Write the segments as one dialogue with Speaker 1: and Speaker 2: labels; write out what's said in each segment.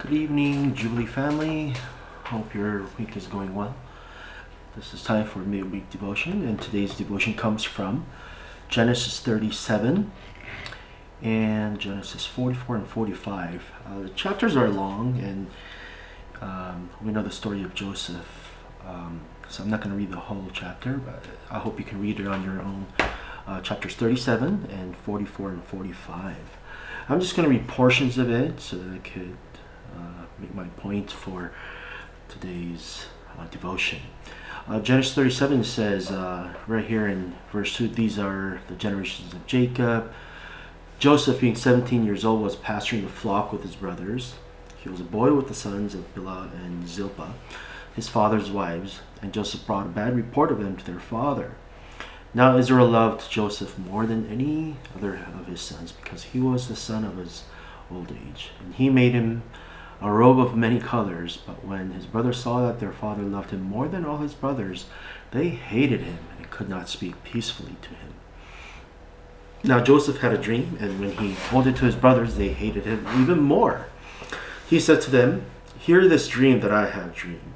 Speaker 1: Good evening, Jubilee family. Hope your week is going well. This is time for midweek devotion, and today's devotion comes from Genesis 37 and Genesis 44 and 45. The chapters are long, and we know the story of Joseph. So I'm not going to read the whole chapter, but I hope you can read it on your own. Chapters 37 and 44 and 45. I'm just going to read portions of it so that I could make my point for today's devotion. Genesis 37 says, right here in verse 2, these are the generations of Jacob. Joseph, being 17 years old, was pasturing the flock with his brothers. He was a boy with the sons of Bilhah and Zilpah, his father's wives, and Joseph brought a bad report of them to their father. Now Israel loved Joseph more than any other of his sons, because he was the son of his old age. And he made him a robe of many colors. But when his brothers saw that their father loved him more than all his brothers, they hated him and could not speak peacefully to him. Now Joseph had a dream, and when he told it to his brothers, they hated him even more. He said to them, "Hear this dream that I have dreamed.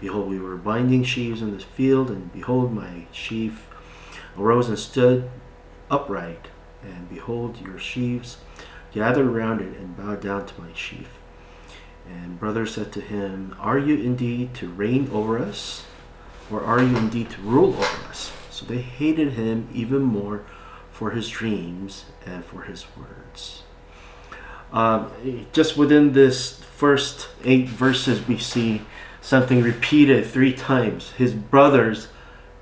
Speaker 1: Behold, we were binding sheaves in the field, and behold, my sheaf arose and stood upright, and behold, your sheaves gathered around it and bowed down to my sheaf." And brothers said to him, "Are you indeed to reign over us, or are you indeed to rule over us?" So they hated him even more for his dreams and for his words. Just within this first 8 verses, we see something repeated 3 times. His brothers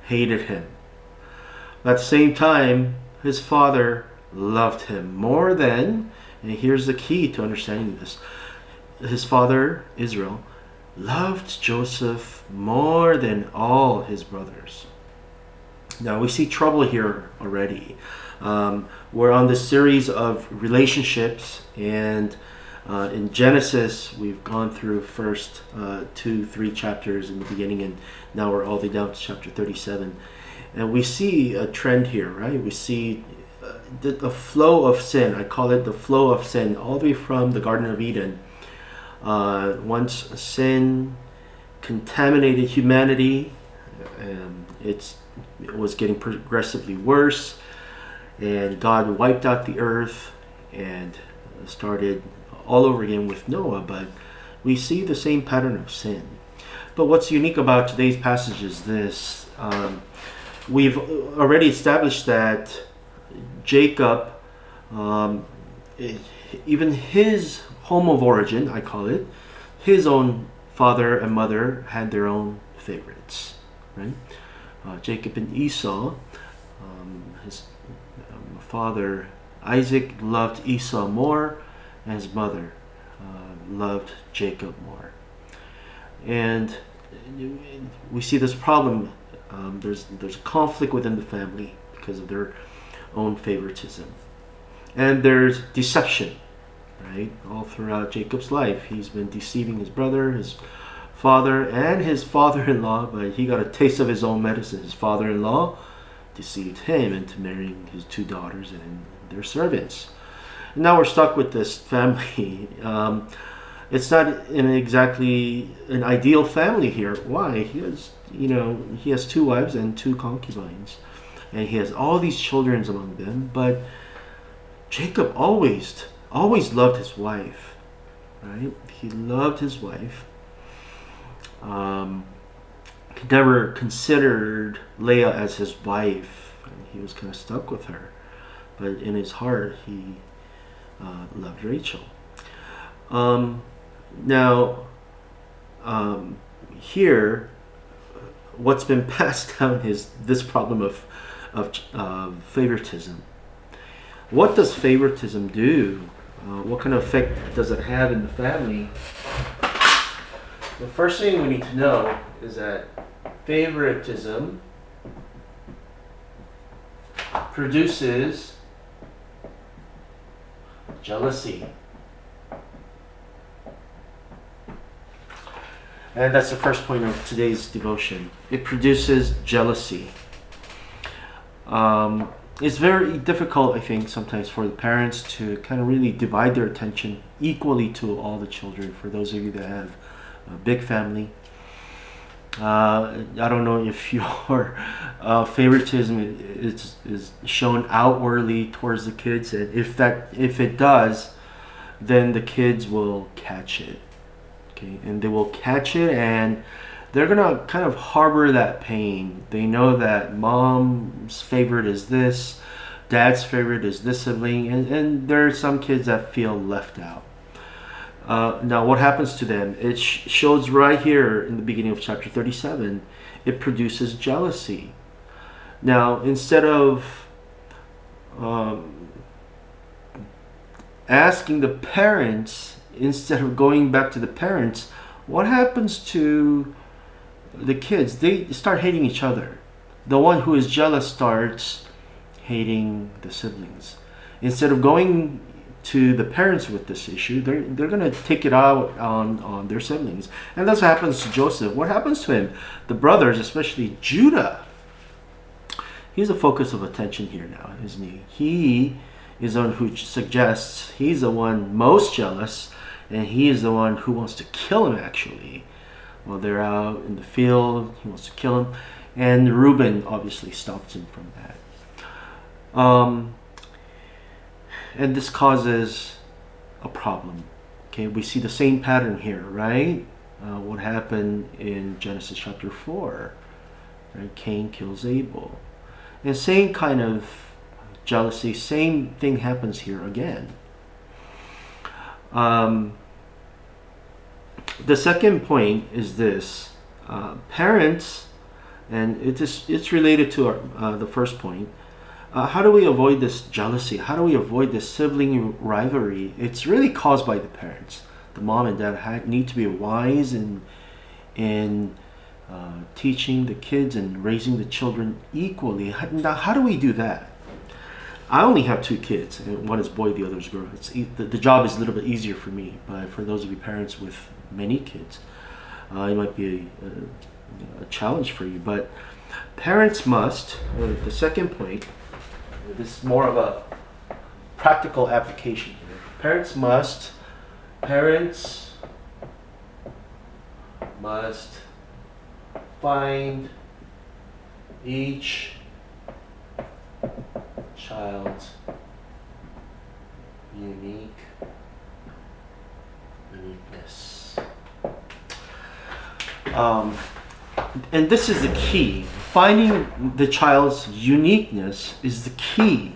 Speaker 1: hated him. At the same time, his father loved him more than, and here's the key to understanding this, his father, Israel, loved Joseph more than all his brothers. Now we see trouble here already. We're on this series of relationships, and in Genesis we've gone through first 2-3 chapters in the beginning, and now we're all the way down to chapter 37. And we see a trend here, right? We see the flow of sin. I call it the flow of sin, all the way from the Garden of Eden. Once sin contaminated humanity, it was getting progressively worse, and God wiped out the earth and started all over again with Noah. But we see the same pattern of sin. But what's unique about today's passage is this. We've already established that Jacob, even his home of origin, I call it, his own father and mother had their own favorites, right? Jacob and Esau, his father Isaac loved Esau more, and his mother loved Jacob more. And we see this problem. There's a conflict within the family because of their own favoritism, and there's deception, right? All throughout Jacob's life, he's been deceiving his brother, his father, and his father-in-law, but he got a taste of his own medicine. His father-in-law deceived him into marrying his 2 daughters and their servants. And now we're stuck with this family. It's not exactly an ideal family here. Why? He has 2 wives and 2 concubines, and he has all these children among them. But Jacob always loved his wife, right? He loved his wife. He never considered Leah as his wife. He was kind of stuck with her, but in his heart he loved Rachel. Now, here, what's been passed down is this problem of favoritism. What does favoritism do? What kind of effect does it have in the family? The first thing we need to know is that favoritism produces jealousy. And that's the first point of today's devotion. It produces jealousy. it's very difficult, I think, sometimes for the parents to kind of really divide their attention equally to all the children. For those of you that have a big family, I don't know if your favoritism is shown outwardly towards the kids, and if it does, then the kids will catch it. Okay, and they will catch it, and they're gonna kind of harbor that pain. They know that mom's favorite is this, dad's favorite is this sibling, and there are some kids that feel left out. Now, what happens to them? It shows right here in the beginning of chapter 37. It produces jealousy. Now, instead of asking the parents, instead of going back to the parents, what happens to the kids? They start hating each other. The one who is jealous starts hating the siblings. Instead of going to the parents with this issue, they're going to take it out on their siblings. And that's what happens to Joseph. What happens to him? The brothers, especially Judah, he's the focus of attention here now, isn't he? He is the one who suggests he's the one most jealous, and he is the one who wants to kill him, actually. While they're out in the field, he wants to kill him. And Reuben obviously stops him from that. And this causes a problem. Okay, we see the same pattern here, right? What happened in Genesis chapter 4, right? Cain kills Abel. And same kind of jealousy, same thing happens here again. The second point is this. Parents, and it's related to the first point. How do we avoid this jealousy? How do we avoid this sibling rivalry? It's really caused by the parents. The mom and dad need to be wise in teaching the kids and raising the children equally. Now, how do we do that? I only have 2 kids, and one is boy, the other is girl. The job is a little bit easier for me, but for those of you parents with many kids, it might be a challenge for you. But parents must, the second point, this is more of a practical application here. Parents must find each child's uniqueness. And this is the key. Finding the child's uniqueness is the key.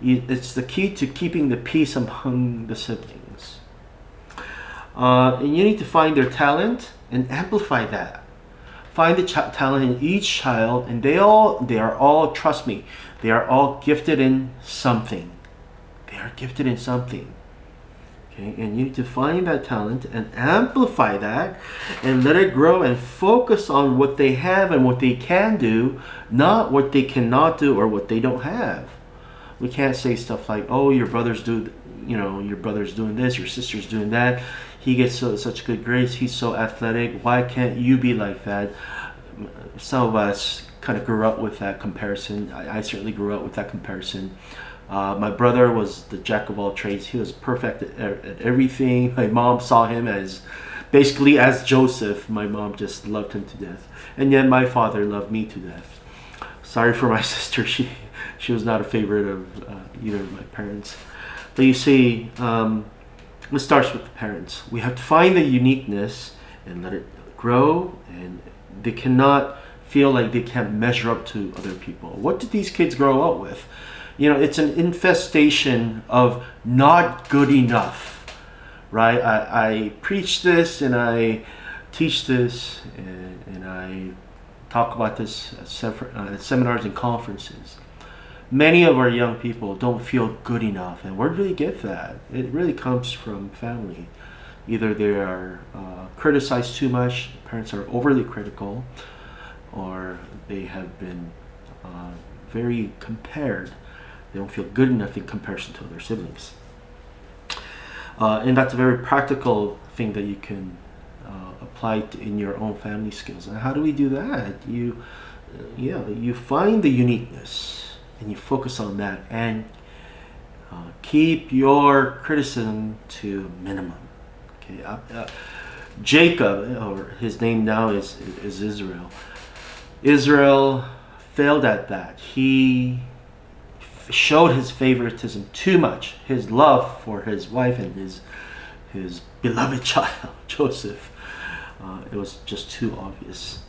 Speaker 1: It's the key to keeping the peace among the siblings. And you need to find their talent and amplify that. Find the talent in each child, and they are all, trust me, they are all gifted in something. They are gifted in something. Okay, and you need to find that talent and amplify that and let it grow and focus on what they have and what they can do, not what they cannot do or what they don't have. We can't say stuff like, oh, your brother's doing this, your sister's doing that. He gets such good grades, he's so athletic, why can't you be like that? Some of us kind of grew up with that comparison. I certainly grew up with that comparison. My brother was the jack of all trades. He was perfect at everything. My mom saw him as basically as Joseph. My mom just loved him to death. And yet my father loved me to death. Sorry for my sister. She was not a favorite of either of my parents. But you see, it starts with the parents. We have to find the uniqueness and let it grow, and they cannot feel like they can't measure up to other people. What did these kids grow up with? It's an infestation of not good enough, right? I preach this and I teach this and I talk about this at seminars and conferences. Many of our young people don't feel good enough, and where do they get that? It really comes from family. Either they are criticized too much, parents are overly critical, or they have been very compared. They don't feel good enough in comparison to other siblings. And that's a very practical thing that you can apply in your own family skills. And how do we do that? You find the uniqueness. and you focus on that, and keep your criticism to minimum. Okay, Jacob, or his name now is Israel. Israel failed at that. He showed his favoritism too much, his love for his wife and his beloved child Joseph. It was just too obvious.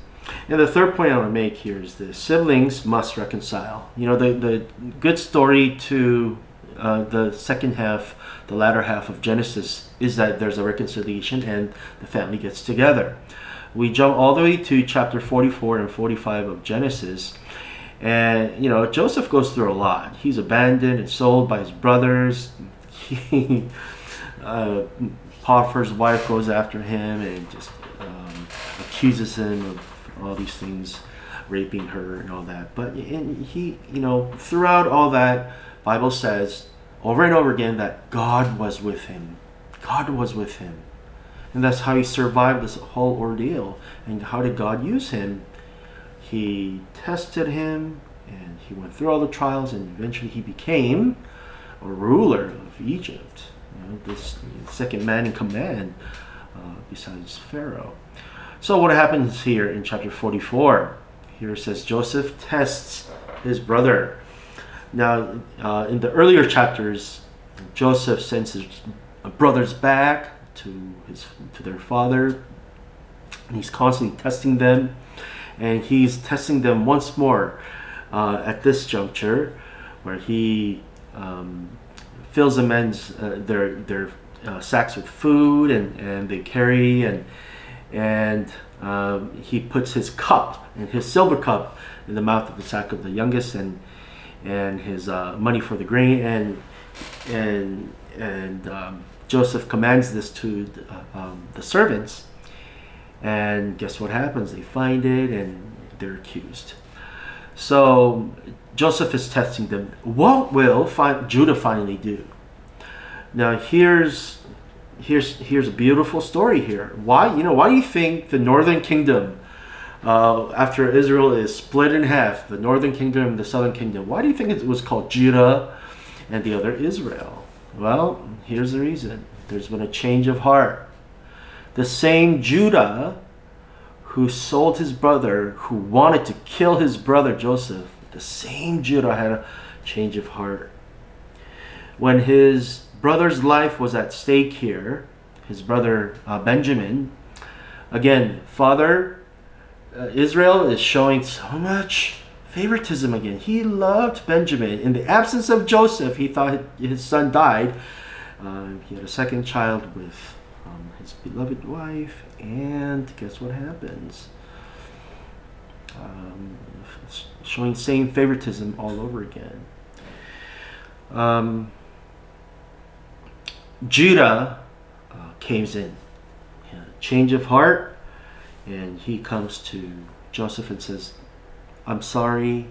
Speaker 1: And the third point I want to make here is this: siblings must reconcile. You know, the good story to the second half, the latter half of Genesis, is that there's a reconciliation and the family gets together. We jump all the way to chapter 44 and 45 of Genesis, and you know, Joseph goes through a lot. He's abandoned and sold by his brothers. Potiphar's wife goes after him and just accuses him of all these things, raping her and all that. But he, you know, throughout all that, Bible says over and over again that God was with him. God was with him. And that's how he survived this whole ordeal. And how did God use him? He tested him, and he went through all the trials, and eventually he became a ruler of Egypt. You know, this second man in command besides Pharaoh. So what happens here in chapter 44? Here it says Joseph tests his brother. Now, in the earlier chapters, Joseph sends his brothers back to their father, and he's constantly testing them, and he's testing them once more at this juncture, where he fills the men's their sacks with food, and they carry, and he puts his cup, and his silver cup, in the mouth of the sack of the youngest, and his money for the grain, and Joseph commands this to the servants, and guess what happens? They find it, and they're accused. So Joseph is testing them. What will Judah finally do? Now here's a beautiful story here. Why do you think the northern kingdom, after Israel is split in half, the northern kingdom and the southern kingdom, why do you think it was called Judah and the other Israel? Well, here's the reason. There's been a change of heart. The same Judah who sold his brother, who wanted to kill his brother Joseph, the same Judah had a change of heart. When his brother's life was at stake here, his brother Benjamin, again, father Israel is showing so much favoritism again. He loved Benjamin. In the absence of Joseph, he thought his son died. He had a second child with his beloved wife, and guess what happens? Showing same favoritism all over again. Judah caves in. Change of heart, and he comes to Joseph and says, I'm sorry,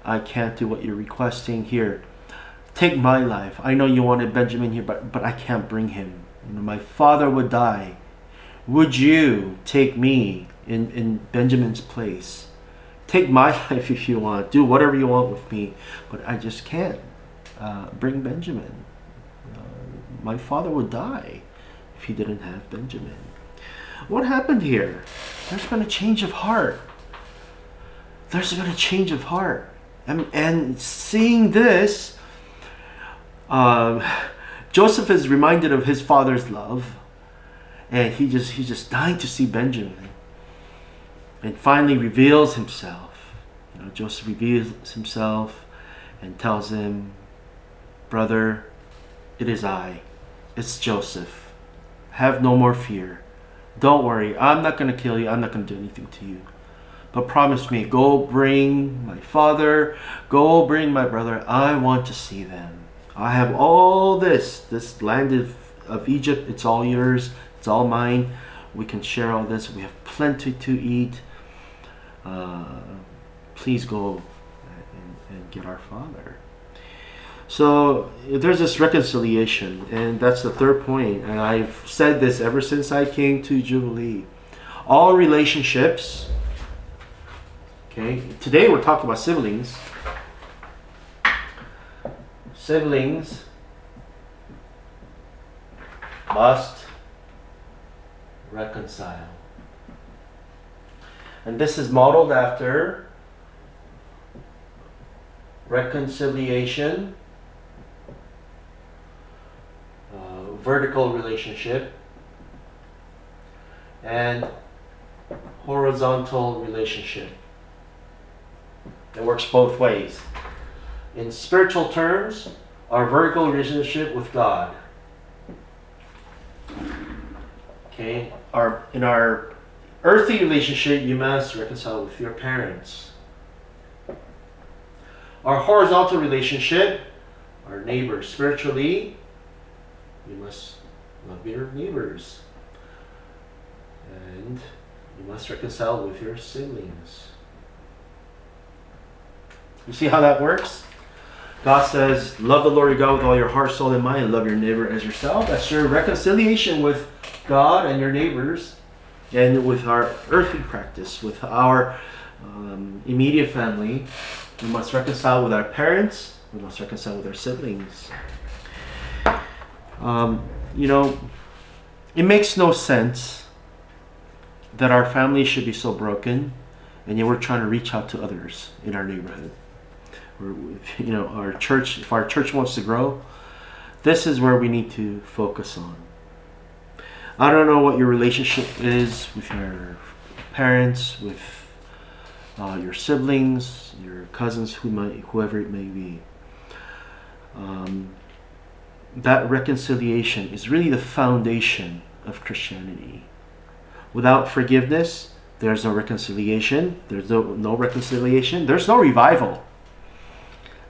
Speaker 1: I can't do what you're requesting. Here, take my life. I know you wanted Benjamin here, but I can't bring him. You know, my father would die. Would you take me in Benjamin's place? Take my life if you want. Do whatever you want with me, but I just can't bring Benjamin. My father would die if he didn't have Benjamin. What happened here? There's been a change of heart. There's been a change of heart. And seeing this, Joseph is reminded of his father's love, and he's just dying to see Benjamin. And finally reveals himself. You know, Joseph reveals himself and tells him, brother, it is I. It's Joseph. Have no more fear. Don't worry. I'm not going to kill you. I'm not going to do anything to you. But promise me, go bring my father. Go bring my brother. I want to see them. I have all this land of Egypt. It's all yours. It's all mine. We can share all this. We have plenty to eat. Please go and get our father. So there's this reconciliation, and that's the third point. And I've said this ever since I came to Jubilee. All relationships, okay, today we're talking about siblings. siblings must reconcile. And this is modeled after reconciliation, vertical relationship, and horizontal relationship. It works both ways. In spiritual terms, our vertical relationship with God. Okay, in our earthly relationship, you must reconcile with your parents. Our horizontal relationship, our neighbors. Spiritually, you must love your neighbors. And you must reconcile with your siblings. You see how that works? God says, love the Lord your God with all your heart, soul, and mind, and love your neighbor as yourself. That's your reconciliation with God and your neighbors, and with our earthly practice, with our immediate family. We must reconcile with our parents. We must reconcile with our siblings. It makes no sense that our family should be so broken, and yet we're trying to reach out to others in our neighborhood. Our church, if our church wants to grow, this is where we need to focus on. I don't know what your relationship is with your parents, with your siblings, your cousins, whoever it may be. That reconciliation is really the foundation of Christianity. Without forgiveness, there's no reconciliation. There's no reconciliation. There's no revival.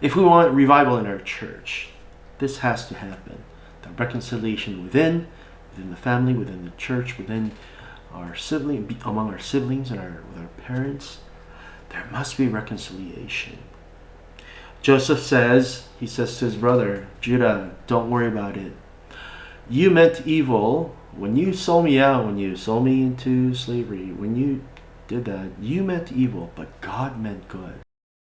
Speaker 1: If we want revival in our church, this has to happen. The reconciliation within the family, within the church, within our sibling, among our siblings and with our parents, there must be reconciliation. Joseph says to his brother, Judah, don't worry about it. You meant evil when you sold me out, when you sold me into slavery. When you did that, you meant evil, but God meant good.